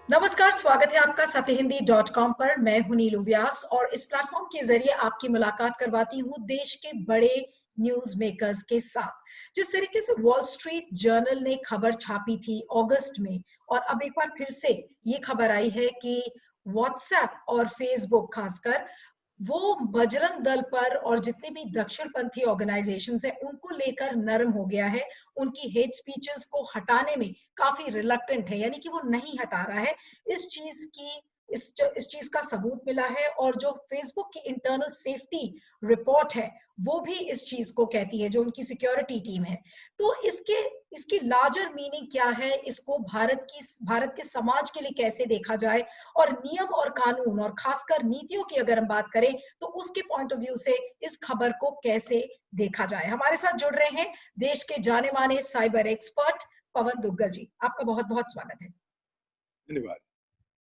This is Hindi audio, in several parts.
नमस्कार, स्वागत है आपका सत्यहिंदी.com पर। मैं हूं नीलू व्यास और इस प्लेटफॉर्म के जरिए आपकी मुलाकात करवाती हूं देश के बड़े न्यूज मेकर्स के साथ। जिस तरीके से वॉल स्ट्रीट जर्नल ने खबर छापी थी अगस्त में, और अब एक बार फिर से ये खबर आई है कि व्हाट्सएप और फेसबुक खासकर वो बजरंग दल पर और जितने भी दक्षिणपंथी ऑर्गेनाइजेशंस हैं उनको लेकर नरम हो गया है। उनकी हेट स्पीचेस को हटाने में काफी रिलक्टेंट है, यानी कि वो नहीं हटा रहा है। इस चीज की इस चीज का सबूत मिला है, और जो फेसबुक की इंटरनल सेफ्टी रिपोर्ट है वो भी इस चीज को कहती है, जो उनकी सिक्योरिटी टीम है। तो इसकी लार्जर मीनिंग क्या है, इसको भारत के समाज के लिए कैसे देखा जाए, और नियम और कानून और खासकर नीतियों की अगर हम बात करें तो उसके पॉइंट ऑफ व्यू से इस खबर को कैसे देखा जाए। हमारे साथ जुड़ रहे हैं देश के जाने माने साइबर एक्सपर्ट पवन दुग्गल जी। आपका बहुत बहुत स्वागत है। धन्यवाद।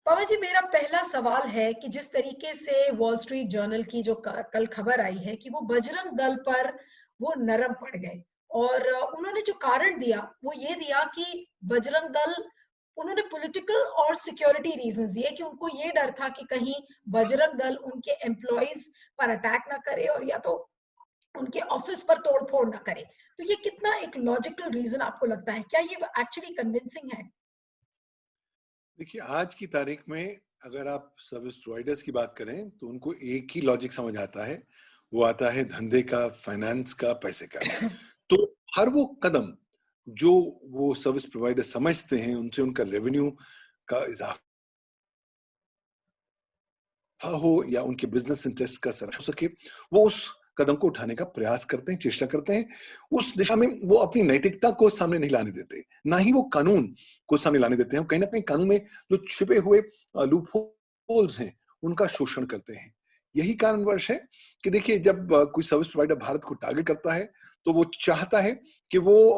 पवन जी, मेरा पहला सवाल है कि जिस तरीके से वॉल स्ट्रीट जर्नल की जो कल खबर आई है कि वो बजरंग दल पर वो नरम पड़ गए, और उन्होंने जो कारण दिया वो ये दिया कि बजरंग दल, उन्होंने पॉलिटिकल और सिक्योरिटी रीजंस दिए कि उनको ये डर था कि कहीं बजरंग दल उनके एम्प्लॉइज पर अटैक ना करे, और या तो उनके ऑफिस पर तोड़फोड़ ना करे। तो ये कितना एक लॉजिकल रीजन आपको लगता है? क्या ये एक्चुअली कन्विंसिंग है? देखिए, आज की तारीख में अगर आप सर्विस प्रोवाइडर्स की बात करें तो उनको एक ही लॉजिक समझ आता है। वो आता है धंधे का, फाइनेंस का, पैसे का। तो हर वो कदम जो वो सर्विस प्रोवाइडर समझते हैं उनसे उनका रेवेन्यू का इजाफा हो या उनके बिजनेस इंटरेस्ट का संरक्षण हो सके, वो उस कदम को उठाने का प्रयास करते हैं, चेष्टा करते हैं। उस दिशा में वो अपनी नैतिकता को सामने नहीं लाने देते, ना ही वो कानून को सामने लाने देते हैं। कहीं ना कहीं कानून में जो छिपे हुए लूप होल्स हैं उनका शोषण करते हैं। यही कारणवश है कि देखिए, जब कोई सर्विस प्रोवाइडर भारत को टारगेट करता है तो वो चाहता है कि वो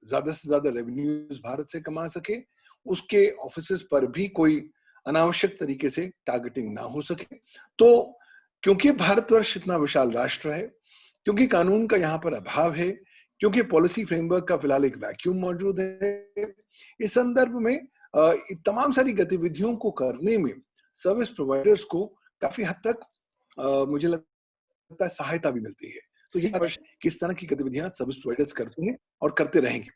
ज्यादा से ज्यादा रेवेन्यूज भारत से कमा सके, उसके ऑफिसेज पर भी कोई अनावश्यक तरीके से टारगेटिंग ना हो सके। तो क्योंकि भारतवर्ष इतना विशाल राष्ट्र है, क्योंकि कानून का यहाँ पर अभाव है, क्योंकि पॉलिसी फ्रेमवर्क का फिलहाल एक वैक्यूम मौजूद है, इस संदर्भ में तमाम सारी गतिविधियों को करने में सर्विस प्रोवाइडर्स को काफी हद तक मुझे लगता है सहायता भी मिलती है। तो ये किस तरह की गतिविधियां सर्विस प्रोवाइडर्स करते हैं और करते रहेंगे।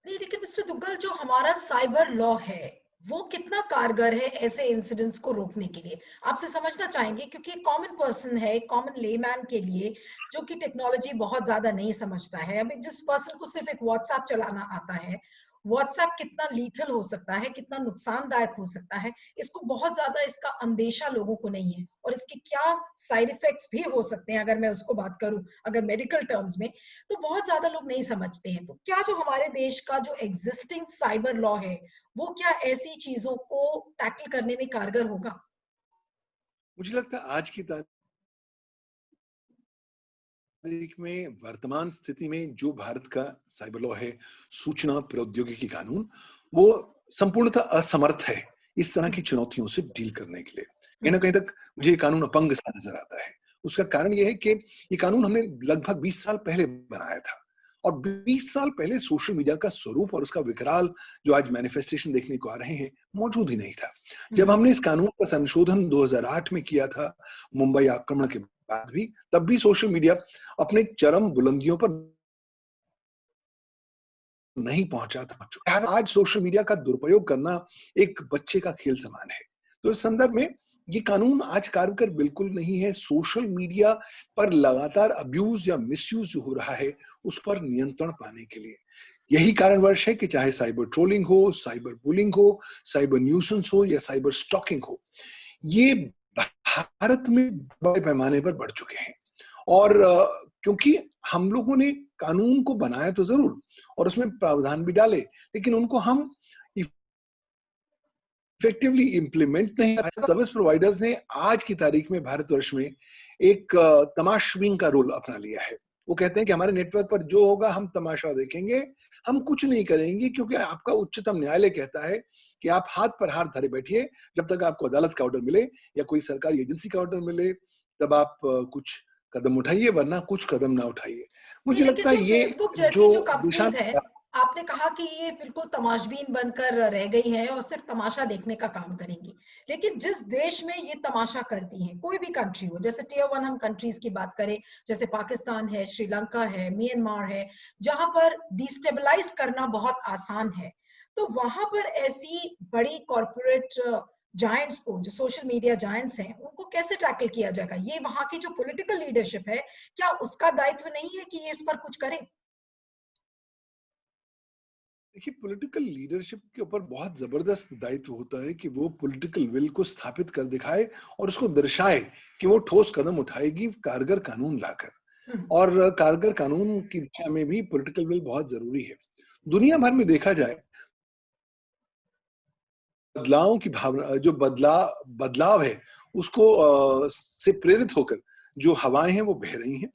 नहीं, लेकिन मिस्टर दुग्गल, जो हमारा साइबर लॉ है वो कितना कारगर है ऐसे इंसिडेंट्स को रोकने के लिए? आपसे समझना चाहेंगे, क्योंकि कॉमन पर्सन है, कॉमन लेमैन के लिए जो कि टेक्नोलॉजी बहुत ज्यादा नहीं समझता है, अभी जिस पर्सन को सिर्फ एक व्हाट्सएप चलाना आता है, व्हाट्सएप कितना लीथल हो सकता है, कितना नुकसानदायक हो सकता है, इसको बहुत ज्यादा इसका अंदेशा लोगों को नहीं है, और इसके क्या साइड इफेक्ट्स भी हो सकते हैं अगर मैं उसको बात करूं, अगर मेडिकल टर्म्स में, तो बहुत ज्यादा लोग नहीं समझते हैं। तो क्या जो हमारे देश का जो एग्जिस्टिंग साइबर लॉ है वो क्या ऐसी चीजों को टैकल करने में कारगर होगा? मुझे लगता है आज की तारीख में, वर्तमान स्थिति में जो भारत का साइबर लॉ है, सूचना प्रौद्योगिकी कानून, वो संपूर्णतः असमर्थ है इस तरह की चुनौतियों से डील करने के लिए। कहीं ना कहीं तक मुझे ये कानून अपंग सा नजर आता है। उसका कारण ये है कि ये कानून हमने लगभग 20 साल पहले बनाया था, और 20 साल पहले सोशल मीडिया का स्वरूप और उसका विकराल जो आज मैनिफेस्टेशन देखने को आ रहे हैं मौजूद ही नहीं था। जब हमने इस कानून का संशोधन 2008 में किया था, मुंबई आक्रमण के बाद भी, तब भी सोशल मीडिया अपने चरम बुलंदियों पर नहीं पहुंचा था। आज सोशल मीडिया का दुरुपयोग करना एक बच्चे का खेल समान है। तो इस संदर्भ में ये कानून आज कारगर बिल्कुल नहीं है। सोशल मीडिया पर लगातार अब्यूज या मिसयूज जो हो रहा है उस पर नियंत्रण पाने के लिए यही कारणवश है कि चाहे साइबर ट्रोलिंग हो, साइबर बुलिंग हो, साइबर न्यूसेंस हो या साइबर स्टॉकिंग हो, ये भारत में बड़े पैमाने पर बढ़ चुके हैं। और क्योंकि हम लोगों ने कानून को बनाया तो जरूर और उसमें प्रावधान भी डाले, लेकिन उनको हम इफेक्टिवली इम्प्लीमेंट नहीं। सर्विस प्रोवाइडर्स ने आज की तारीख में भारतवर्ष में एक तमाशबीन का रोल अपना लिया है। वो कहते हैं कि हमारे नेटवर्क पर जो होगा हम तमाशा देखेंगे, हम कुछ नहीं करेंगे, क्योंकि आपका उच्चतम न्यायालय कहता है कि आप हाथ पर हाथ धरे बैठिए जब तक आपको अदालत का ऑर्डर मिले या कोई सरकारी एजेंसी का ऑर्डर मिले, तब आप कुछ कदम उठाइए, वरना कुछ कदम ना उठाइए। नहीं, मुझे लेकिन लगता है जो ये फेसबुक जो जैसी जो दिशा कंपनीज है, आपने कहा कि ये बिल्कुल तमाशबीन बनकर रह गई हैं और सिर्फ तमाशा देखने का काम करेंगी। लेकिन जिस देश में ये तमाशा करती हैं, कोई भी कंट्री हो, जैसे टियर 1 हम कंट्रीज की बात करें, जैसे पाकिस्तान है, श्रीलंका है, म्यांमार है, जहां पर डिस्टेबलाइज करना बहुत आसान है, तो वहां पर ऐसी बड़ी कॉर्पोरेट जायंट्स को, जो सोशल मीडिया जायंट्स हैं, उनको कैसे टैकल किया जाएगा? ये वहां की जो पॉलिटिकल लीडरशिप है, क्या उसका दायित्व नहीं है कि ये इस पर कुछ करे? देखिए, पॉलिटिकल लीडरशिप के ऊपर बहुत जबरदस्त दायित्व होता है कि वो पॉलिटिकल विल को स्थापित कर दिखाए और उसको दर्शाए कि वो ठोस कदम उठाएगी कारगर कानून लाकर। हम्म। और कारगर कानून की दिशा में भी पॉलिटिकल विल बहुत जरूरी है। दुनिया भर में देखा जाए, बदलाव की भावना, जो बदलाव है, उसको से प्रेरित होकर जो हवाएं हैं वो बह रही हैं।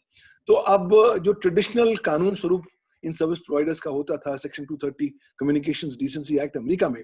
तो अब जो ट्रेडिशनल कानून स्वरूप इन सर्विस प्रोवाइडर्स का होता था, section 230 communications decency act America में,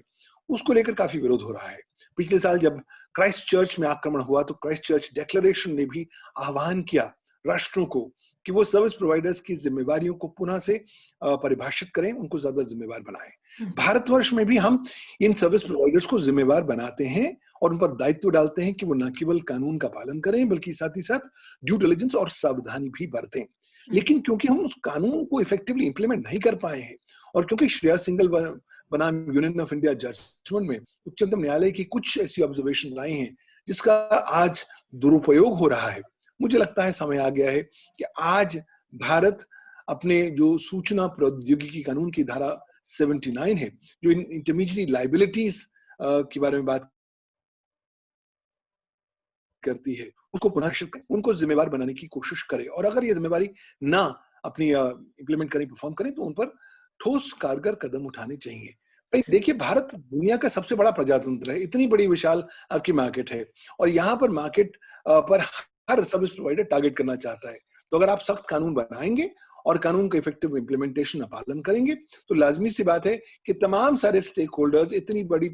उसको लेकर काफी विरोध हो रहा है। पिछले साल जब क्राइस्ट चर्च में आक्रमण हुआ तो क्राइस्ट चर्च डेक्लेरेशन ने भी आह्वान किया राष्ट्रों को कि वो सर्विस प्रोवाइडर्स की जिम्मेवारियों को पुनः से परिभाषित करें, उनको ज्यादा जिम्मेवार बनाएं। भारतवर्ष में भी हम इन सर्विस प्रोवाइडर्स को जिम्मेवार बनाते हैं और उन पर दायित्व डालते हैं कि वो न केवल कानून का पालन करें बल्कि साथ ही साथ ड्यू डिलिजेंस और सावधानी भी बरतें। लेकिन क्योंकि हम उस कानून को इफेक्टिवली इंप्लीमेंट नहीं कर पाए हैं और क्योंकि श्रेया सिंघल बनाम यूनियन ऑफ इंडिया जजमेंट में उच्चतम न्यायालय की कुछ ऐसी ऑब्जर्वेशन आई हैं जिसका आज दुरुपयोग हो रहा है, मुझे लगता है समय आ गया है कि आज भारत अपने जो सूचना प्रौद्योगिकी कानून की धारा 79 है, जो इंटरमीडिएट लाइबिलिटीज के बारे में बात करती है, उसको पुनर्शित करें, उनको जिम्मेवार बनाने की कोशिश करें और अगर ये जिम्मेवारी ना अपनी इंप्लीमेंट करें, परफॉर्म करें, तो उन पर ठोस कारगर कदम उठाने चाहिए। भाई देखिए, भारत दुनिया का सबसे बड़ा प्रजातंत्र है, इतनी बड़ी विशाल आपकी मार्केट है और यहाँ पर मार्केट पर हर सर्विस प्रोवाइडर टारगेट करना चाहता है। तो अगर आप सख्त कानून बनाएंगे और कानून का इफेक्टिव इंप्लीमेंटेशन पालन करेंगे तो लाजमी सी बात है कि तमाम सारे स्टेक होल्डर्स इतनी बड़ी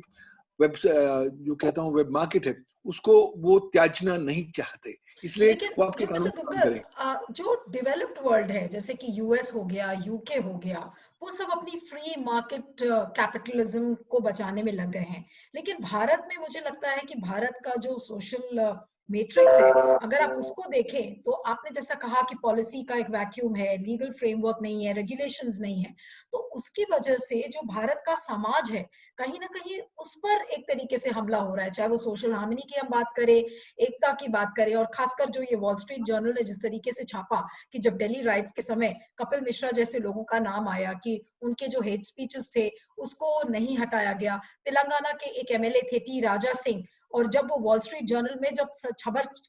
वेब जो कहता हूँ वेब मार्केट है उसको वो त्याजना नहीं चाहते, इसलिए लेकिन वो आपके जो कानून मिस्टर पर काम दुग्गल, करें। जो डेवलप्ड वर्ल्ड है, जैसे कि यूएस हो गया, यूके हो गया, वो सब अपनी फ्री मार्केट कैपिटलिज्म को बचाने में लग गए हैं। लेकिन भारत में मुझे लगता है कि भारत का जो सोशल मैट्रिक्स है, अगर आप उसको देखें, तो आपने जैसा कहा कि पॉलिसी का एक वैक्यूम है, लीगल फ्रेमवर्क नहीं है, रेगुलेशंस नहीं है, तो उसकी वजह से जो भारत का समाज है, कहीं ना कहीं उस पर एक तरीके से हमला हो रहा है। चाहे वो सोशल हार्मनी की हम बात करें, एकता की बात करें, और खासकर जो ये वॉल स्ट्रीट जर्नल ने जिस तरीके से छापा कि जब दिल्ली राइट्स के समय कपिल मिश्रा जैसे लोगों का नाम आया कि उनके जो हेट स्पीचेस थे उसको नहीं हटाया गया। तेलंगाना के एक एमएलए थे टी राजा सिंह, और जब वो वॉल स्ट्रीट जर्नल में जब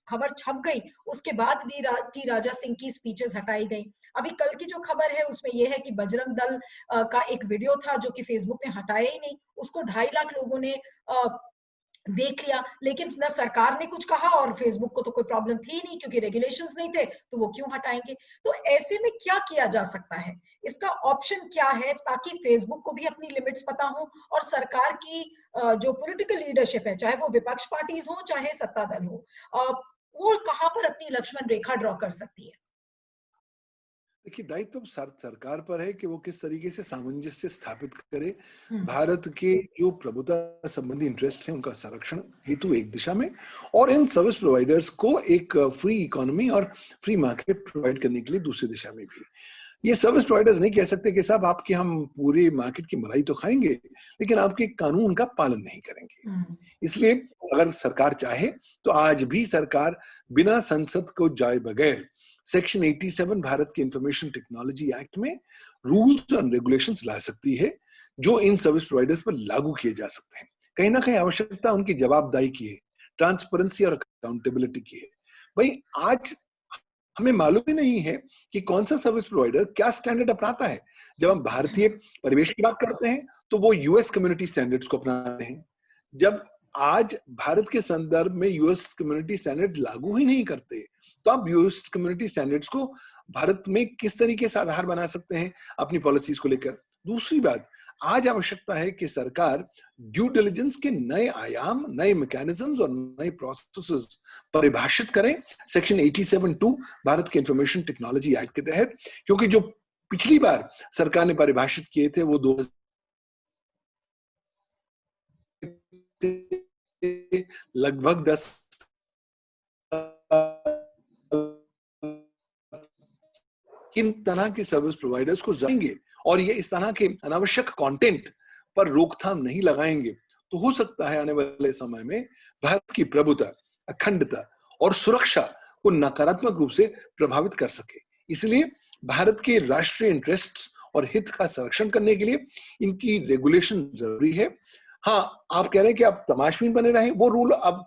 खबर छप गई, उसके बाद टी राजा सिंह की स्पीचेस हटाई गई। अभी कल की जो खबर है उसमें यह है कि बजरंग दल का एक वीडियो था जो कि फेसबुक ने हटाया ही नहीं, उसको 2.5 लाख लोगों ने देख लिया, लेकिन ना सरकार ने कुछ कहा और फेसबुक को तो कोई प्रॉब्लम थी ही नहीं क्योंकि रेगुलेशंस नहीं थे, तो वो क्यों हटाएंगे? तो ऐसे में क्या किया जा सकता है? इसका ऑप्शन क्या है ताकि फेसबुक को भी अपनी लिमिट्स पता हो और सरकार की जो पॉलिटिकल लीडरशिप है, चाहे वो विपक्ष पार्टीज हो चाहे सत्ता दल हो, वो कहां पर अपनी लक्ष्मण रेखा ड्रॉ कर सकती है? देखिए, दायित्व तो सरकार पर है कि वो किस तरीके से सामंजस्य स्थापित करे, हम्म। भारत के जो प्रभुता संबंधी इंटरेस्ट हैं उनका संरक्षण हेतु एक दिशा में, और इन सर्विस प्रोवाइडर्स को एक फ्री इकोनॉमी और फ्री मार्केट प्रोवाइड करने के लिए दूसरी दिशा में भी। ये सर्विस प्रोवाइडर्स नहीं कह सकते कि साहब आपके हम पूरी मार्केट की मलाई तो खाएंगे लेकिन आपके कानून का पालन नहीं करेंगे। हम्म। इसलिए अगर सरकार चाहे तो आज भी सरकार बिना संसद को जाए बगैर सेक्शन 87 भारत के इंफॉर्मेशन टेक्नोलॉजी एक्ट में रूल्स एंड रेगुलेशंस ला सकती है जो इन सर्विस प्रोवाइडर्स पर लागू किए जा सकते हैं। कहीं ना कहीं आवश्यकता उनकी जवाबदाही की है, ट्रांसपेरेंसी और अकाउंटेबिलिटी की है। भाई आज हमें मालूम ही नहीं है कि कौन सा सर्विस प्रोवाइडर क्या स्टैंडर्ड अपनाता है। जब हम भारतीय परिवेश की बात करते हैं तो वो यूएस कम्युनिटी स्टैंडर्ड्स को अपनाते हैं, जब आज भारत के संदर्भ में यूएस कम्युनिटी स्टैंडर्ड लागू ही नहीं करते, तो आप यूएस कम्युनिटी स्टैंडर्ड्स को भारत में किस तरीके से आधार बना सकते हैं अपनी पॉलिसीज को लेकर। दूसरी बात, आज आवश्यकता है कि सरकार ड्यू डिलिजेंस के नए आयाम, नए मैकेनिज्म्स और नए प्रोसेसेस परिभाषित करें सेक्शन 87(2) भारत के इंफॉर्मेशन टेक्नोलॉजी एक्ट के तहत, क्योंकि जो पिछली बार सरकार ने परिभाषित किए थे वो 2000 लगभग 10 किन तरह के सर्विस प्रोवाइडर्स को जाएंगे और ये इस तरह के अनावश्यक कंटेंट पर रोकथाम नहीं लगाएंगे तो हो सकता है आने वाले समय में भारत की प्रभुता, अखंडता और सुरक्षा को नकारात्मक रूप से प्रभावित कर सके। इसलिए भारत के राष्ट्रीय इंटरेस्ट्स और हित का संरक्षण करने के लिए इनकी रेगुलेशन जरूरी है। हाँ, आप कह रहे हैं कि आप तमाशबीन बने रहे, वो रूल अब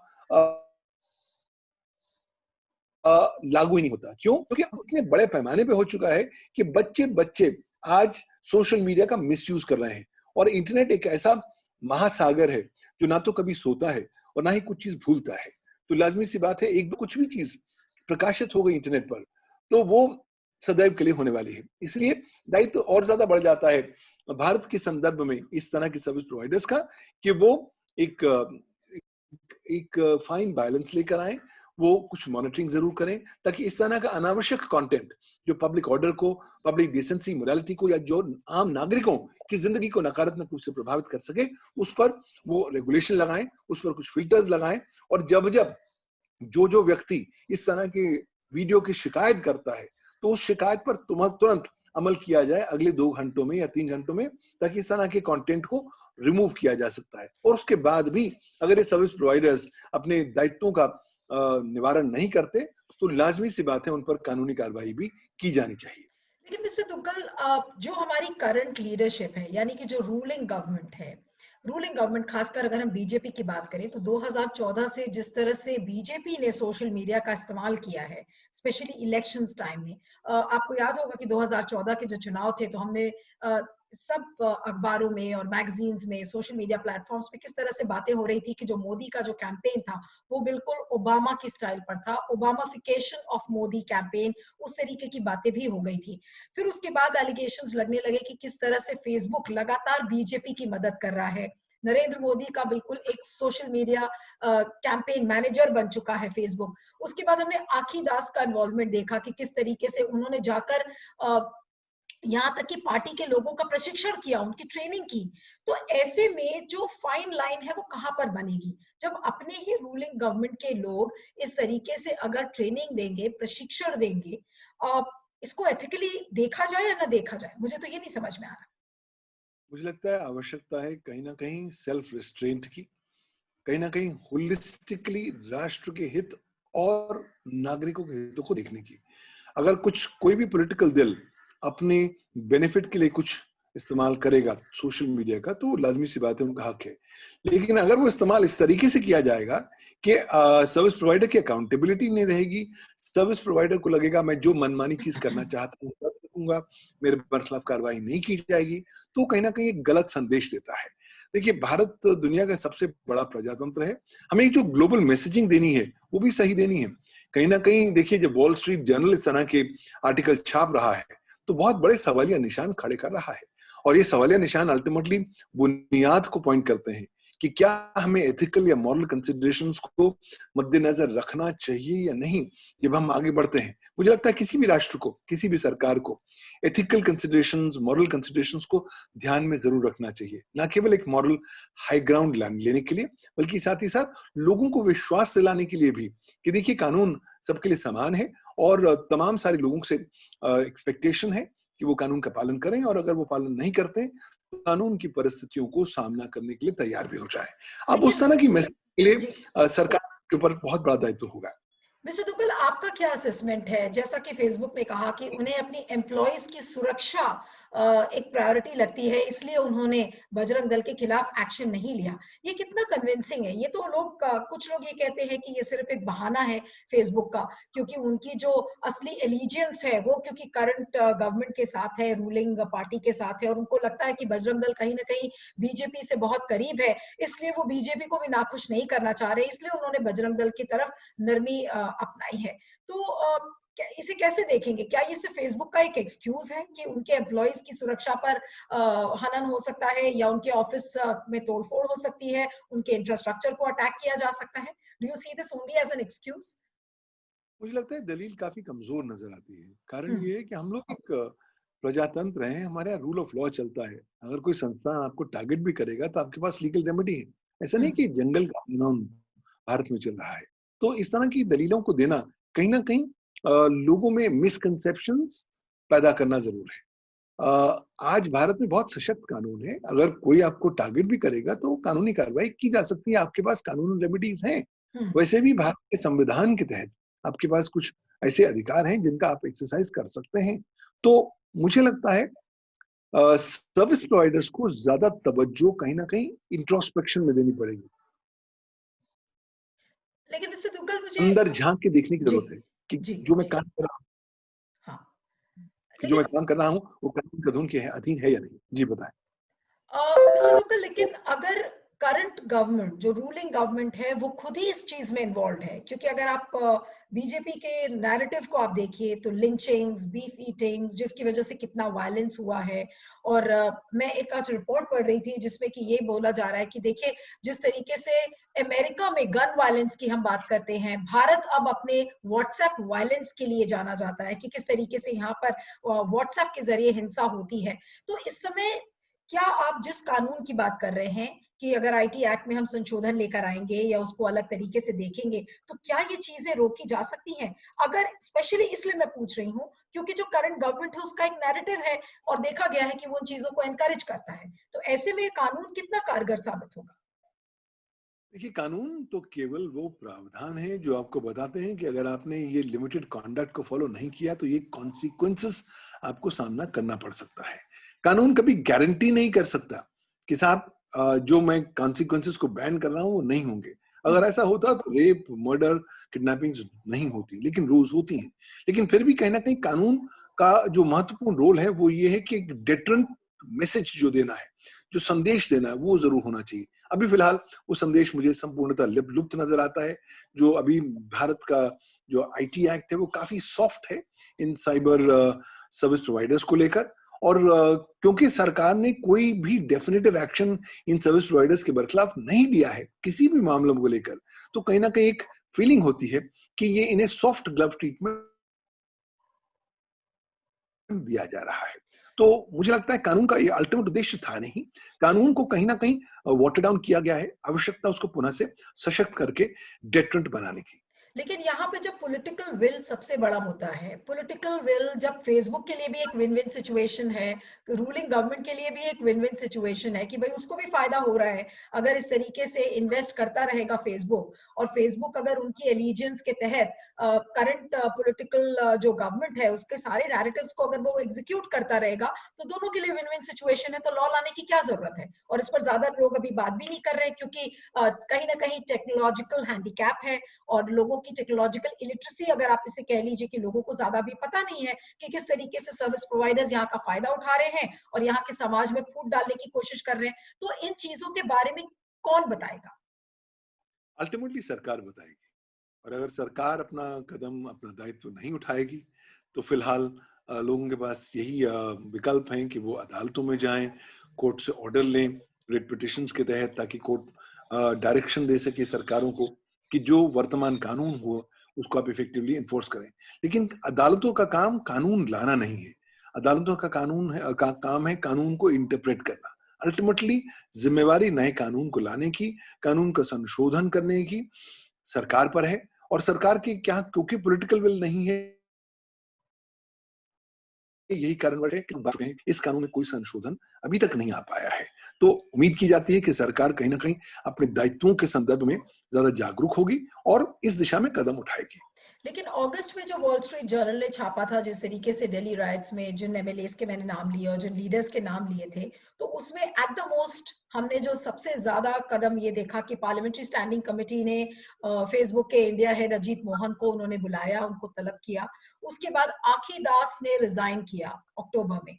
लागू ही नहीं होता। क्यों? क्योंकि अब इतने बड़े पैमाने पे हो चुका है कि बच्चे आज सोशल मीडिया का मिसयूज कर रहे हैं और इंटरनेट एक ऐसा महासागर है जो ना तो कभी सोता है और ना ही कुछ चीज भूलता है। तो लाजमी सी बात है, एक कुछ भी चीज प्रकाशित हो गई इंटरनेट पर तो वो सदैव के लिए होने वाली है। इसलिए दायित्व और ज्यादा बढ़ जाता है भारत के संदर्भ में इस तरह की सर्विस प्रोवाइडर्स का कि वो एक एक फाइन बैलेंस लेकर आए, वो कुछ मॉनिटरिंग जरूर करें ताकि इस तरह का अनावश्यक कंटेंट जो पब्लिक ऑर्डर को, पब्लिक डिसेंसी, मोरालिटी को या जो आम नागरिकों की जिंदगी को नकारात्मक रूप से प्रभावित कर सके उस पर वो रेगुलेशन लगाएं, उस पर कुछ फिल्टर्स लगाएं और जब जब जो व्यक्ति इस तरह के वीडियो की शिकायत करता है तो उस शिकायत पर तुरंत अमल किया जाए अगले 2 घंटों में या 3 घंटों में, ताकि इस तरह के कंटेंट को रिमूव किया जा सकता है। और उसके बाद भी अगर ये सर्विस प्रोवाइडर्स अपने दायित्वों का निवारण नहीं करते तो लाजमी सी बात है उन पर कानूनी कार्रवाई भी की जानी चाहिए। लेकिन मिस्टर दुग्गल, जो हमारी करंट लीडरशिप है, यानी कि जो रूलिंग गवर्नमेंट है, रूलिंग गवर्नमेंट, खासकर अगर हम बीजेपी की बात करें तो 2014 से जिस तरह से बीजेपी ने सोशल मीडिया का इस्तेमाल किया है, स्पेशली इलेक्शंस टाइम में, आपको याद होगा कि 2014 के जो चुनाव थे तो हमने सब अखबारों में और मैगजीन्स में, सोशल मीडिया प्लेटफॉर्म्स पे किस तरह से बातें हो रही थी कि जो मोदी का जो कैंपेन था वो बिल्कुल ओबामा की स्टाइल पर था, ओबामाफिकेशन ऑफ मोदी कैंपेन, उस तरीके की बातें भी हो गई थी। फिर उसके बाद एलिगेशंस लगने लगे कि किस तरह से फेसबुक लगातार बीजेपी की मदद कर रहा है, नरेंद्र मोदी का बिल्कुल एक सोशल मीडिया कैंपेन मैनेजर बन चुका है फेसबुक। उसके बाद हमने आखी दास का इन्वॉल्वमेंट देखा कि किस तरीके से उन्होंने जाकर यहाँ तक कि पार्टी के लोगों का प्रशिक्षण किया, उनकी ट्रेनिंग की। तो ऐसे में जो फाइन लाइन है वो कहाँ पर बनेगी जब अपने ही रूलिंग गवर्नमेंट के लोग इस तरीके से अगर ट्रेनिंग देंगे, प्रशिक्षण देंगे, इसको एथिकली देखा जाए या ना देखा जाए, मुझे तो ये नहीं समझ में आ रहा। मुझे लगता है आवश्यकता है कहीं ना कहीं सेल्फ रिस्ट्रेंट की, कहीं ना कहीं होलिस्टिकली राष्ट्र के हित और नागरिकों के हितों को देखने की। अगर कोई भी पॉलिटिकल दल अपने बेनिफिट के लिए कुछ इस्तेमाल करेगा सोशल मीडिया का तो लाजमी सी बात है, उनका हक है। लेकिन अगर वो इस्तेमाल इस तरीके से किया जाएगा कि सर्विस प्रोवाइडर की अकाउंटेबिलिटी नहीं रहेगी, सर्विस प्रोवाइडर को लगेगा मैं जो मनमानी चीज करना चाहता हूँ कर सकूंगा, मेरे पर खिलाफ कार्रवाई नहीं की जाएगी, तो कहीं ना कहीं एक गलत संदेश देता है। देखिए, भारत दुनिया का सबसे बड़ा प्रजातंत्र है, हमें जो ग्लोबल मैसेजिंग देनी है वो भी सही देनी है। कहीं ना कहीं देखिए, जब वॉल स्ट्रीट जर्नल इस तरह के आर्टिकल छाप रहा है तो बहुत बड़े सवालिया निशान खड़े कर रहा है और ये सवालिया निशान अल्टीमेटली बुनियाद को पॉइंट करते हैं कि क्या हमें एथिकल या मॉरल कंसिडरेशंस को मद्देनजर रखना चाहिए या नहीं जब हम आगे बढ़ते हैं। मुझे लगता है किसी भी राष्ट्र को, किसी भी सरकार को एथिकल कंसिडरेशंस, मॉरल कंसिडरेशंस को ध्यान में जरूर रखना चाहिए, ना केवल एक मॉरल हाई ग्राउंड लेने के लिए बल्कि साथ ही साथ लोगों को विश्वास दिलाने के लिए भी कि देखिए कानून सबके लिए समान है और तमाम सारे लोगों से एक्सपेक्टेशन है कि वो कानून का पालन करें और अगर वो पालन नहीं करते तो कानून की परिस्थितियों को सामना करने के लिए तैयार भी हो जाए। अब उस तरह की मैसेज के लिए सरकार के ऊपर बहुत बड़ा दायित्व होगा। मिस्टर दुग्गल, आपका क्या असेसमेंट है? जैसा कि फेसबुक ने कहा कि उन्हें अपनी एम्प्लॉइज की सुरक्षा एक प्रायोरिटी लगती है, इसलिए उन्होंने बजरंग दल के खिलाफ एक्शन नहीं लिया। ये कितना कन्विंसिंग है? ये तो कुछ लोग ये कहते हैं कि ये सिर्फ एक बहाना है फेसबुक का, क्योंकि उनकी जो असली एलिजियंस है वो क्योंकि करंट गवर्नमेंट के साथ है, रूलिंग पार्टी के साथ है, और उनको लगता है कि बजरंग दल कहीं ना कहीं बीजेपी से बहुत करीब है, इसलिए वो बीजेपी को भी नाखुश नहीं करना चाह रहे, इसलिए उन्होंने बजरंग दल की तरफ नरमी अपनाई है। तो इसे कैसे देखेंगे? क्या ये सिर्फ फेसबुक का एक एक्सक्यूज है कि उनके एम्प्लॉइज की सुरक्षा पर हनन हो सकता है या उनके ऑफिस में तोड़फोड़ हो सकती है, उनके इंफ्रास्ट्रक्चर को अटैक किया जा सकता है? Do you see this only as an excuse? मुझे लगता है दलील काफी कमजोर नजर आती है। कारण ये है कि हम लोग एक प्रजातंत्र है, हमारे यहाँ रूल ऑफ लॉ चलता है। अगर कोई संस्था आपको टारगेट भी करेगा तो आपके पास लीगल रेमेडी है। ऐसा नहीं कि जंगल का कानून भारत में चल रहा है। तो इस तरह की दलीलों को देना कहीं ना कहीं लोगों में मिसकंसेप्शंस पैदा करना जरूर है। आज भारत में बहुत सशक्त कानून है। अगर कोई आपको टारगेट भी करेगा तो कानूनी कार्रवाई की जा सकती है, आपके पास कानूनी रेमेडीज हैं। वैसे भी भारत के संविधान के तहत आपके पास कुछ ऐसे अधिकार हैं जिनका आप एक्सरसाइज कर सकते हैं। तो मुझे लगता है सर्विस प्रोवाइडर्स को ज्यादा तवज्जो कहीं ना कहीं इंट्रोस्पेक्शन में देनी पड़ेगी। लेकिन मिस्टर दुग्गल मुझे अंदर झांक के देखने की जी जरूरत है कि जी जो मैं जी काम कर रहा हूँ, हाँ, कि जो मैं लेकिन काम कर रहा हूँ वो कानून कानून के अधीन है या नहीं। जी बताएं। मिस्टर दुग्गल, लेकिन अगर करंट गवर्नमेंट जो रूलिंग गवर्नमेंट है वो खुद ही इस चीज में इन्वॉल्व है, क्योंकि अगर आप बीजेपी के नैरेटिव को आप देखिए तो लिंचिंग्स, बीफ ईटिंग्स, जिसकी वजह से कितना वायलेंस हुआ है। और मैं एक आज रिपोर्ट पढ़ रही थी जिसमें कि ये बोला जा रहा है कि देखिए, जिस तरीके से अमेरिका में गन वायलेंस की हम बात करते हैं, भारत अब अपने व्हाट्सएप वायलेंस के लिए जाना जाता है कि किस तरीके से यहाँ पर व्हाट्सएप के जरिए हिंसा होती है। तो इस समय क्या आप जिस कानून की बात कर रहे हैं कि अगर आईटी एक्ट में हम संशोधन लेकर आएंगे या उसको अलग तरीके से देखेंगे, तो क्या ये चीजें रोकी जा सकती हैं? अगर स्पेशली इसलिए मैं पूछ रही हूँ क्योंकि जो करंट गवर्नमेंट है उसका एक नैरेटिव है और देखा गया है कि वो उन चीजों को एनकरेज करता है, तो ऐसे में कानून कितना कारगर साबित होगा? देखिए, कानून तो केवल वो प्रावधान है जो आपको बताते हैं कि अगर आपने ये लिमिटेड कॉन्डक्ट को फॉलो नहीं किया तो ये कॉन्सिक्वेंसेस आपको सामना करना पड़ सकता है। कानून कभी गारंटी नहीं कर सकता कि साहब जो मैं कॉन्सिक्वेंसेस को बैन कर रहा हूँ वो नहीं होंगे। अगर ऐसा होता तो रेप, मर्डर, किडनैपिंग नहीं होती, लेकिन रोज होती हैं। लेकिन फिर भी कहीं ना कहीं कानून का जो महत्वपूर्ण रोल है वो ये है कि एक डेटरेंट मैसेज जो देना है, जो संदेश देना है, वो जरूर होना चाहिए। अभी फिलहाल वो संदेश मुझे संपूर्णतः लुप्त नजर आता है। जो अभी भारत का जो आईटी एक्ट है वो काफी सॉफ्ट है इन साइबर सर्विस प्रोवाइडर्स को लेकर। और क्योंकि सरकार ने कोई भी definitive action in service providers के बरखिलाफ नहीं लिया है किसी भी मामलों को लेकर, तो कहीं ना कहीं एक फीलिंग होती है कि ये इन्हें सॉफ्ट ग्लव ट्रीटमेंट दिया जा रहा है। तो मुझे लगता है कानून का ये अल्टीमेट उद्देश्य था नहीं। कानून को कहीं ना कहीं वाटर डाउन किया गया है, आवश्यकता उसको पुनः से सशक्त करके डेटरेंट बनाने की। लेकिन यहाँ पे जब पॉलिटिकल विल सबसे बड़ा होता है, पॉलिटिकल विल जब फेसबुक के लिए भी एक विन विन सिचुएशन है, रूलिंग गवर्नमेंट के लिए भी एक विन विन सिचुएशन है कि भाई उसको भी फायदा हो रहा है अगर इस तरीके से इन्वेस्ट करता रहेगा फेसबुक, और फेसबुक अगर उनकी एलिजेंस के तहत करंट पॉलिटिकल जो गवर्नमेंट है उसके सारे नैरेटिव्स को अगर वो एग्जीक्यूट करता रहेगा, तो दोनों के लिए विन विन सिचुएशन है। तो लॉ लाने की क्या जरूरत है? और इस पर ज्यादा लोग अभी बात भी नहीं कर रहे क्योंकि कहीं ना कहीं टेक्नोलॉजिकल हैंडीकैप है और लोगों की टेक्नोलॉजिकल इलिटरेसी, अगर आप इसे कह लीजिए, कि लोगों को ज्यादा भी पता नहीं है कि किस तरीके से सर्विस प्रोवाइडर्स यहाँ का फायदा उठा रहे हैं और यहाँ के समाज में फूट डालने की कोशिश कर रहे हैं। तो इन चीजों के बारे में कौन बताएगा? अल्टीमेटली सरकार बताएगी। और अगर सरकार अपना कदम, अपना दायित्व नहीं उठाएगी तो फिलहाल लोगों के पास यही विकल्प हैं कि वो अदालतों में जाएं, कोर्ट से ऑर्डर लें रिट पिटिशंस के तहत, ताकि कोर्ट डायरेक्शन दे सके सरकारों को कि जो वर्तमान कानून हो उसको आप इफेक्टिवली इन्फोर्स करें। लेकिन अदालतों का काम कानून लाना नहीं है। अदालतों का कानून है काम है कानून को इंटरप्रेट करना। अल्टीमेटली जिम्मेवारी नए कानून को लाने की, कानून का संशोधन करने की सरकार पर है। और सरकार की क्या, क्योंकि पॉलिटिकल विल नहीं है, यही कारण है कि इस कानून में कोई संशोधन अभी तक नहीं आ पाया है। तो उम्मीद की जाती है कि सरकार कहीं ना कहीं अपने दायित्वों के संदर्भ में ज्यादा जागरूक होगी और इस दिशा में कदम उठाएगी। लेकिन अगस्त में जो वॉल स्ट्रीट जर्नल ने छापा था, जिस तरीके से दिल्ली राइट्स में जिन एमएलएस के मैंने नाम लिए और जिन लीडर्स के नाम लिए थे, तो उसमें एट द मोस्ट हमने जो सबसे ज्यादा कदम ये देखा कि पार्लियामेंट्री स्टैंडिंग कमेटी ने फेसबुक के इंडिया हेड अजीत मोहन को उन्होंने बुलाया, उनको तलब किया। उसके बाद आखी दास ने रिजाइन किया अक्टूबर में,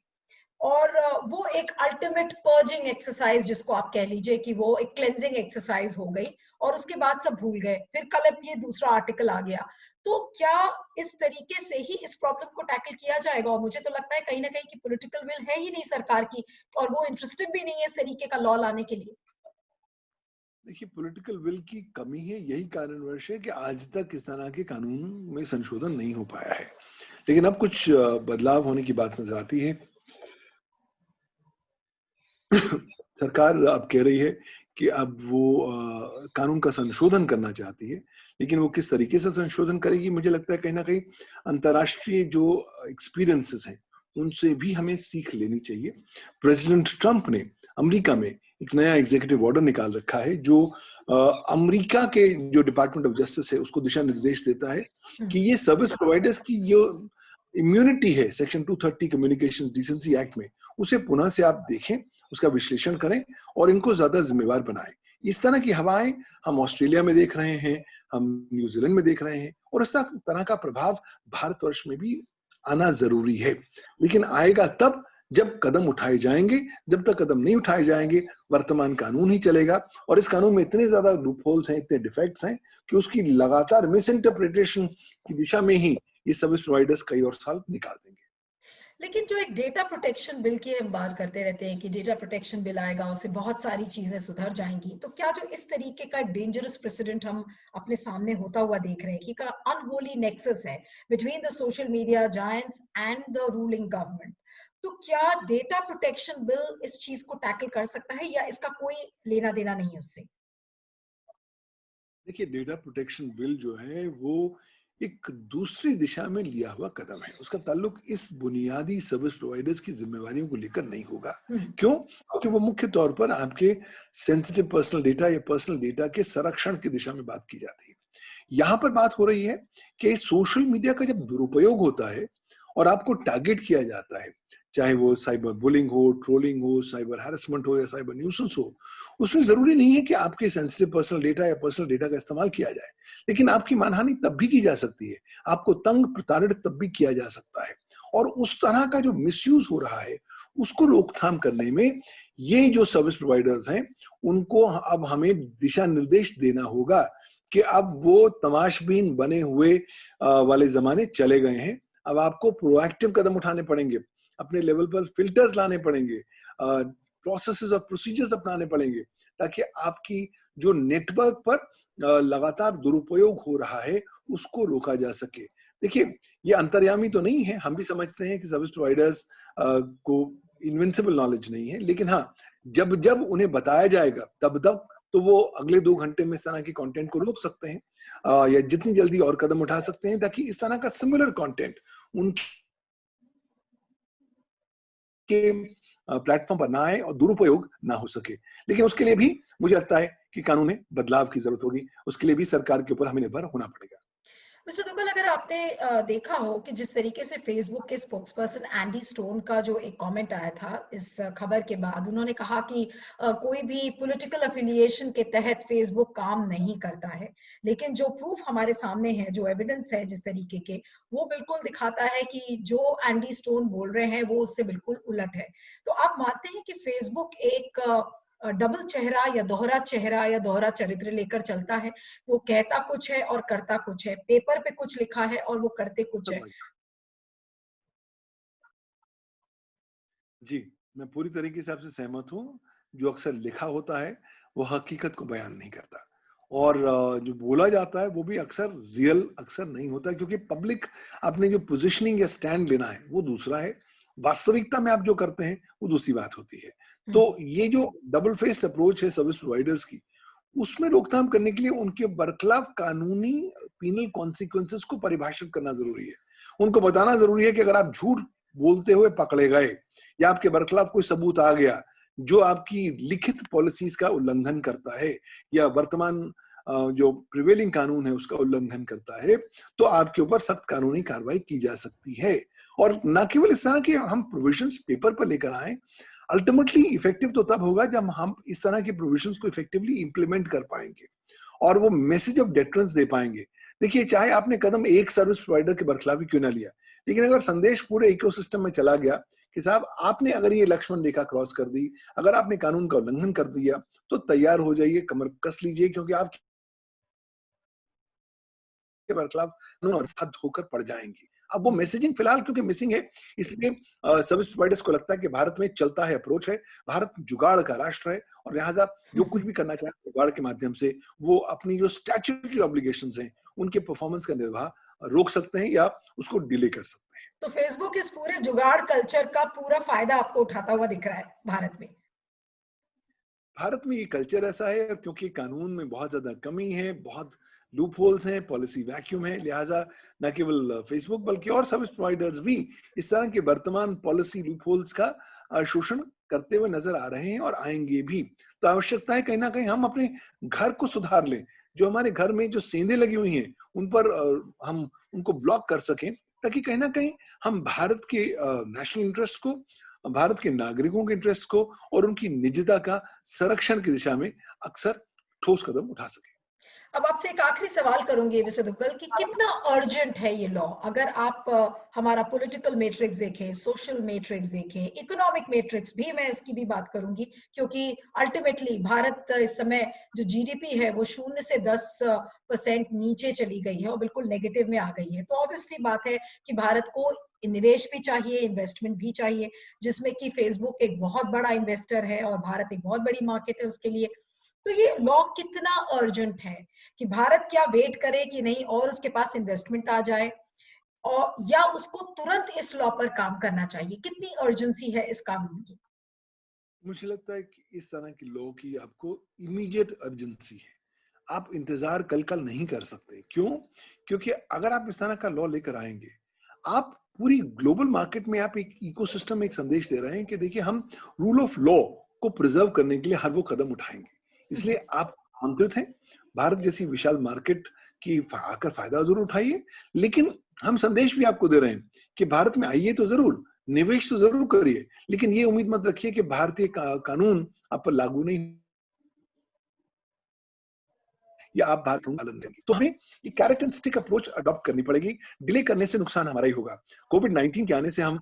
और वो एक अल्टीमेट पर्जिंग एक्सरसाइज जिसको आप कह लीजिए कि वो एक क्लेंजिंग एक्सरसाइज हो गई, और उसके बाद सब भूल गए। फिर कल अब ये दूसरा आर्टिकल आ गया। तो क्या इस तरीके से ही इस प्रॉब्लम को टैकल किया जाएगा? और मुझे तो लगता है कहीं ना कहीं कि पॉलिटिकल विल है ही नहीं सरकार की, और वो इंटरेस्टेड भी नहीं है इस तरीके का लॉ लाने के लिए। देखिए, पॉलिटिकल विल की कमी है, यही कारणवश है कि आज तक इस तरह के कानून में संशोधन नहीं हो पाया है। लेकिन अब कुछ बदलाव होने की बात नजर आती है। सरकार अब कह रही है कि अब वो कानून का संशोधन करना चाहती है, लेकिन वो किस तरीके से संशोधन करेगी, मुझे लगता है कहीं ना कहीं अंतर्राष्ट्रीय जो एक्सपीरियंसेस हैं उनसे भी हमें सीख लेनी चाहिए। प्रेसिडेंट ट्रंप ने अमेरिका में एक नया एग्जीक्यूटिव ऑर्डर निकाल रखा है जो अमेरिका के जो डिपार्टमेंट ऑफ जस्टिस है उसको दिशा निर्देश देता है कि ये सर्विस प्रोवाइडर्स की जो इम्यूनिटी है सेक्शन 230 कम्युनिकेशन डिसेंसी एक्ट में, उसे पुनः से आप देखें, उसका विश्लेषण करें और इनको ज्यादा जिम्मेवार बनाएं। इस तरह की हवाएं हम ऑस्ट्रेलिया में देख रहे हैं, हम न्यूजीलैंड में देख रहे हैं, और इस तरह का प्रभाव भारतवर्ष में भी आना जरूरी है। लेकिन आएगा तब जब कदम उठाए जाएंगे। जब तक कदम नहीं उठाए जाएंगे वर्तमान कानून ही चलेगा, और इस कानून में इतने ज्यादा लूपहोल्स हैं, इतने डिफेक्ट्स हैं कि उसकी लगातार मिस इंटरप्रिटेशन की दिशा में ही ये सर्विस प्रोवाइडर्स कई और साल निकाल देंगे। लेकिन जो एक डेटा प्रोटेक्शन बिल की हम बात करते रहते हैं कि डेटा प्रोटेक्शन बिल आएगा, उससे बहुत सारी चीजें सुधर जाएंगी, तो क्या जो इस तरीके का एक डेंजरस प्रेसिडेंट हम अपने सामने होता हुआ देख रहे हैं कि का अनहोली नेक्सस है between the social media giants and the ruling government, तो क्या डेटा प्रोटेक्शन बिल इस चीज को टैकल कर सकता है या इसका कोई लेना देना नहीं उससे? देखिए, डेटा प्रोटेक्शन बिल जो है वो एक दूसरी दिशा में लिया हुआ कदम है। उसका ताल्लुक इस बुनियादी सर्विस प्रोवाइडर्स की जिम्मेवारियों को लेकर नहीं होगा। क्यों? क्योंकि वो मुख्य तौर पर आपके सेंसिटिव पर्सनल डेटा या पर्सनल डेटा के संरक्षण की दिशा में बात की जाती है। यहाँ पर बात हो रही है कि सोशल मीडिया का जब दुरुपयोग होता है और आपको टारगेट किया जाता है, चाहे वो साइबर बुलिंग हो, ट्रोलिंग हो, साइबर हैरेसमेंट हो या साइबर न्यूसेंस हो, उसमें जरूरी नहीं है कि आपके सेंसिटिव पर्सनल डेटा या पर्सनल डेटा का इस्तेमाल किया जाए, लेकिन आपकी मानहानि तब भी की जा सकती है, आपको तंग प्रताड़ित तब भी किया जा सकता है। और उस तरह का जो मिसयूज हो रहा है उसको रोकथाम करने में ये जो सर्विस प्रोवाइडर्स हैं उनको अब हमें दिशा निर्देश देना होगा कि अब वो तमाशबीन बने हुए वाले जमाने चले गए हैं। अब आपको प्रोएक्टिव कदम उठाने पड़ेंगे, अपने लेवल पर फिल्टर्स लाने पड़ेंगे, प्रोसेसेस और प्रोसीजर्स अपनाने पड़ेंगे, ताकि आपकी जो नेटवर्क पर लगातार दुरुपयोग हो रहा है उसको रोका जा सके। देखिए, ये अंतर्यामी तो नहीं है, हम भी समझते हैं कि सर्विस प्रोवाइडर्स को इनविंसिबल नॉलेज नहीं है, लेकिन हाँ, जब जब उन्हें बताया जाएगा तब तब तो वो अगले 2 घंटे में इस तरह के कंटेंट को रोक सकते हैं, या जितनी जल्दी और कदम उठा सकते हैं ताकि इस तरह का सिमिलर कंटेंट उनके प्लेटफॉर्म पर ना आए और दुरुपयोग ना हो सके। लेकिन उसके लिए भी मुझे लगता है कि कानून में बदलाव की जरूरत होगी, उसके लिए भी सरकार के ऊपर हमें निर्भर होना पड़ेगा। मिस्टर दुग्गल, अगर आपने देखा हो कि जिस तरीके से फेसबुक के स्पोक्सपर्सन एंडी स्टोन का जो एक कमेंट आया था इस खबर के बाद, उन्होंने कहा कि कोई भी पॉलिटिकल अफिलिएशन के तहत फेसबुक काम नहीं करता है, लेकिन जो प्रूफ हमारे सामने है, जो एविडेंस है जिस तरीके के, वो बिल्कुल दिखाता है कि जो एंडी स्टोन बोल रहे हैं वो उससे बिल्कुल उलट है। तो आप मानते हैं कि फेसबुक एक डबल चेहरा या दोहरा चरित्र लेकर चलता है? वो कहता कुछ है और करता कुछ है, पेपर पे कुछ लिखा है और वो करते कुछ है। जी, मैं पूरी तरीके से आपसे सहमत हूँ। जो अक्सर लिखा होता है वो हकीकत को बयान नहीं करता, और जो बोला जाता है वो भी अक्सर रियल अक्सर नहीं होता, क्योंकि पब्लिक अपने जो पोजीशनिंग या स्टैंड लेना है वो दूसरा है, वास्तविकता में आप जो करते हैं वो दूसरी बात होती है। तो ये जो डबल फेस्ड अप्रोच है सर्विस प्रोवाइडर्स की, उसमें रोकथाम करने के लिए उनके बरखिलाफ कानूनी पीनल कॉन्सिक्वेंसेस को परिभाषित करना जरूरी है। उनको बताना जरूरी है कि अगर आप झूठ बोलते हुए पकड़े गए या आपके बरखिलाफ कोई सबूत आ गया जो आपकी लिखित पॉलिसीज का उल्लंघन करता है या वर्तमान जो प्रिवेलिंग कानून है उसका उल्लंघन करता है, तो आपके ऊपर सख्त कानूनी कार्रवाई की जा सकती है। और न केवल इस तरह के हम प्रोविजंस पेपर पर लेकर आए, अल्टीमेटली इफेक्टिव तो तब होगा जब हम इस तरह के प्रोविजंस को इफेक्टिवली इंप्लीमेंट कर पाएंगे और वो मैसेज ऑफ डेटरेंस दे पाएंगे। देखिए, चाहे आपने कदम एक सर्विस प्रोवाइडर के बरखिलाफ क्यों ना लिया, लेकिन अगर संदेश पूरे इकोसिस्टम में चला गया कि साहब आपने अगर ये लक्ष्मण रेखा क्रॉस कर दी, अगर आपने कानून का उल्लंघन कर दिया, तो तैयार हो जाइए, कमर कस लीजिए, क्योंकि आपके बरखिलाफ कानून और साथ होकर पड़ जाएंगी। अब वो मैसेजिंग फिलहाल क्योंकि मिसिंग है, इसलिए सर्विस प्रोवाइडर्स को लगता है कि भारत में चलता है अप्रोच है, भारत जुगाड़ का राष्ट्र है, और लिहाजा जो कुछ भी करना चाहे जुगाड़ के माध्यम से वो अपनी जो स्टैट्यूटरी ऑब्लिगेशंस हैं उनके परफॉर्मेंस का निर्वाह रोक सकते हैं या उसको डिले कर सकते हैं। तो फेसबुक इस पूरे जुगाड़ कल्चर का पूरा फायदा आपको उठाता हुआ दिख रहा है भारत में? भारत में ये कल्चर ऐसा है, और क्योंकि कानून में बहुत ज्यादा कमी है, बहुत लूप होल्स हैं, पॉलिसी वैक्यूम है, लिहाजा न केवल फेसबुक बल्कि और सर्विस प्रोवाइडर्स भी इस तरह के वर्तमान पॉलिसी लूप होल्स का शोषण करते हुए नजर आ रहे हैं और आएंगे भी। तो आवश्यकता है कहीं ना कहीं हम अपने घर को सुधार लें, जो हमारे घर में जो सेंधें लगी हुई हैं उन पर हम उनको ब्लॉक कर सकें, ताकि कहीं ना कहीं हम भारत के नेशनल इंटरेस्ट को, भारत के नागरिकों के इंटरेस्ट को और उनकी निजता का संरक्षण की दिशा में अक्सर ठोस कदम उठा सके। अब आपसे एक आखिरी सवाल करूंगी मिस्टर दुग्गल कि कितना अर्जेंट है ये लॉ? अगर आप हमारा पॉलिटिकल मैट्रिक्स देखें, सोशल मैट्रिक्स देखें, इकोनॉमिक मैट्रिक्स भी, मैं इसकी भी बात करूंगी, क्योंकि अल्टीमेटली भारत इस समय जो जीडीपी है वो 0 से 10% नीचे चली गई है और बिल्कुल नेगेटिव में आ गई है। तो ऑब्वियसली बात है कि भारत को निवेश भी चाहिए, इन्वेस्टमेंट भी चाहिए, जिसमें कि फेसबुक एक बहुत बड़ा इन्वेस्टर है और भारत एक बहुत बड़ी मार्केट है उसके लिए। तो ये लॉ कितना अर्जेंट है कि भारत क्या वेट करे कि नहीं और उसके पास इन्वेस्टमेंट आ जाए, और या उसको तुरंत इस लॉ पर काम करना चाहिए? कितनी अर्जेंसी है इस कानून की? मुझे लगता है कि इस तरह की लॉ की आपको इमीडिएट अर्जेंसी है। आप इंतजार कल नहीं कर सकते। क्यों? क्योंकि अगर आप इस तरह का लॉ लेकर आएंगे, आप पूरी ग्लोबल मार्केट में आप एक इकोसिस्टम में एक संदेश दे रहे हैं कि देखिए हम रूल ऑफ लॉ को प्रिजर्व करने के लिए हर वो कदम उठाएंगे। इसलिए आप आमंत्रित हैं, भारत जैसी विशाल मार्केट की आकर फायदा जरूर उठाइए, लेकिन हम संदेश भी आपको दे रहे हैं कि भारत में आइए तो जरूर, निवेश तो जरूर करिए, लेकिन ये उम्मीद मत रखिए कि भारतीय कानून आप पर लागू नहीं या आप भारत का पालन देंगे। तो हमें ये carrot and stick approach adopt करनी पड़ेगी। डिले करने से नुकसान हमारा ही होगा। कोविड-19 के आने से हम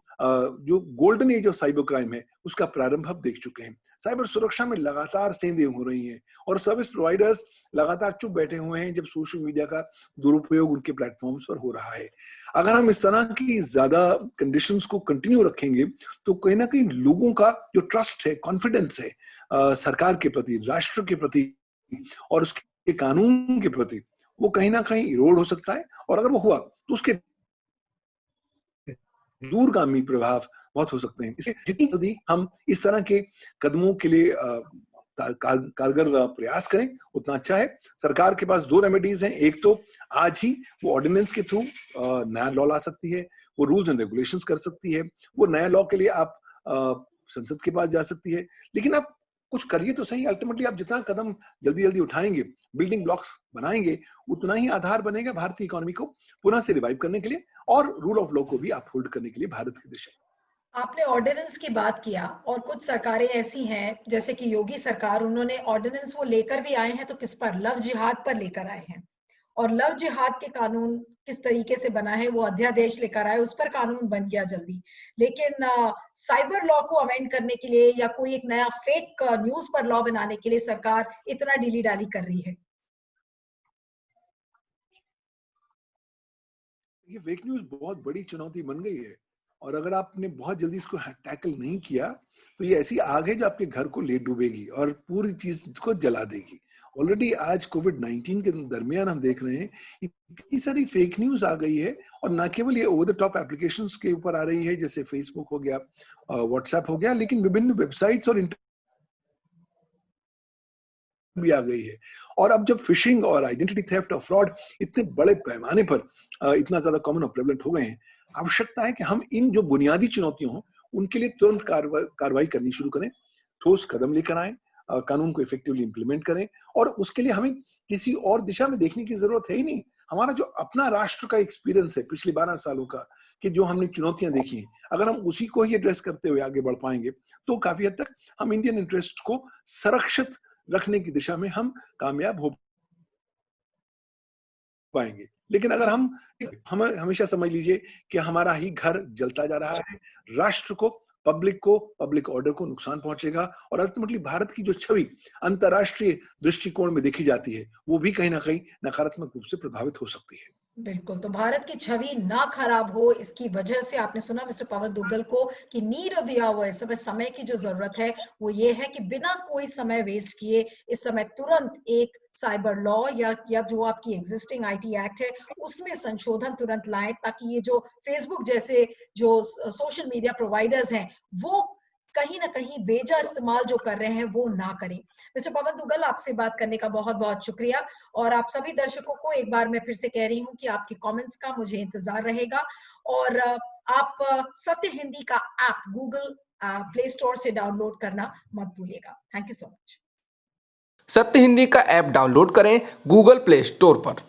जो golden age of cyber crime है उसका प्रारंभ अब देख चुके हैं। साइबर सुरक्षा में लगातार सेंधें हो रही हैं और सर्विस प्रोवाइडर्स लगातार चुप बैठे हुए हैं जब सोशल मीडिया का दुरुपयोग उनके प्लेटफॉर्म्स पर हो रहा है। अगर हम इस तरह की ज्यादा कंडीशंस को कंटिन्यू रखेंगे तो कहीं ना कहीं लोगों का जो ट्रस्ट है, कॉन्फिडेंस है सरकार के प्रति, राष्ट्र के प्रति और उसके कानून के प्रति, वो कहीं ना कहीं इरोड हो सकता है। और अगर वो हुआ तो उसके दूरगामी प्रभाव बहुत हो सकते हैं। इसलिए जितनी जल्दी हम इस तरह के कदमों के लिए कारगर प्रयास करें उतना अच्छा है। सरकार के पास 2 रेमेडीज हैं। एक तो आज ही वो ऑर्डिनेंस के थ्रू नया लॉ ला सकती है, वो रूल्स एंड रेगुलेशंस कर सकती है, वो नया लॉ के लिए आप संसद के पास जा सकती है। लेकिन आप कुछ करिए तो सही। अल्टीमेटली आप जितना कदम जल्दी जल्दी उठाएंगे, बिल्डिंग ब्लॉक्स बनाएंगे, उतना ही आधार बनेगा भारतीय इकोनॉमी को पुनः से रिवाइव करने के लिए और रूल ऑफ लॉ को भी आप होल्ड करने के लिए भारत की दिशा। आपने ऑर्डिनेंस की बात किया, और कुछ सरकारें ऐसी हैं जैसे कि योगी सरकार, उन्होंने ऑर्डिनेंस वो लेकर भी आए हैं तो किस पर? लव जिहाद पर लेकर आए हैं। और लव जिहाद के कानून किस तरीके से बना है, वो अध्यादेश लेकर आए, उस पर कानून बन गया जल्दी। लेकिन साइबर लॉ को अमेंड करने के लिए या कोई एक नया फेक न्यूज पर लॉ बनाने के लिए सरकार इतना डीली डाली कर रही है। ये फेक न्यूज बहुत बड़ी चुनौती बन गई है और अगर आपने बहुत जल्दी इसको टैकल नहीं किया तो ये ऐसी आग है जो आपके घर को ले डूबेगी और पूरी चीज को जला देगी। ऑलरेडी आज कोविड-19 के दरमियान हम देख रहे हैं इतनी सारी फेक न्यूज आ गई है, और ना केवल ये ओवर द टॉप एप्लीकेशंस के ऊपर आ रही है जैसे फेसबुक हो गया, व्हाट्सएप हो गया, लेकिन विभिन्न वेबसाइट्स और भी आ गई है। और अब जब फिशिंग और आइडेंटिटी थेफ्ट और फ्रॉड इतने बड़े पैमाने पर इतना ज्यादा कॉमन और प्रेवलेंट हो गए हैं, आवश्यकता है कि हम इन जो बुनियादी चुनौतियों हों उनके लिए तुरंत कार्रवाई करनी शुरू करें, ठोस कदम लेकर आए, कानून को इफेक्टिवली इंप्लीमेंट करें। और उसके लिए हमें किसी और दिशा में देखने की जरूरत है ही नहीं। हमारा जो अपना राष्ट्र का एक्सपीरियंस है पिछले 12 सालों का, कि जो हमने चुनौतियां देखी हैं, अगर हम उसी को ही एड्रेस करते हुए आगे बढ़ पाएंगे तो काफी हद तक हम इंडियन इंटरेस्ट को संरक्षित रखने की दिशा में हम कामयाब हो पाएंगे। लेकिन अगर हम हमेशा समझ लीजिए कि हमारा ही घर जलता जा रहा है, राष्ट्र को, पब्लिक ऑर्डर को नुकसान पहुंचेगा और अल्टीमेटली भारत की जो छवि अंतरराष्ट्रीय दृष्टिकोण में देखी जाती है वो भी कहीं ना कहीं नकारात्मक रूप से प्रभावित हो सकती है। बिल्कुल, तो भारत की छवि ना खराब हो इसकी वजह से आपने सुना मिस्टर पवन दुग्गल को कि नीड ऑफ द आवर, इस समय की जो जरूरत है वो ये है कि बिना कोई समय वेस्ट किए इस समय तुरंत एक साइबर लॉ या जो आपकी एग्जिस्टिंग आईटी एक्ट है उसमें संशोधन तुरंत लाएं, ताकि ये जो फेसबुक जैसे जो सोशल मीडिया प्रोवाइडर्स हैं वो कहीं ना कहीं बेजा इस्तेमाल जो कर रहे हैं वो ना करें। मिस्टर पवन दुग्गल, आपसे बात करने का बहुत बहुत शुक्रिया, और आप सभी दर्शकों को एक बार मैं फिर से कह रही हूँ कि आपके कमेंट्स का मुझे इंतजार रहेगा, और आप सत्य हिंदी का ऐप गूगल प्ले स्टोर से डाउनलोड करना मत भूलिएगा। Thank you so much. सत्य हिंदी का ऐप डाउनलोड करें गूगल प्ले स्टोर पर।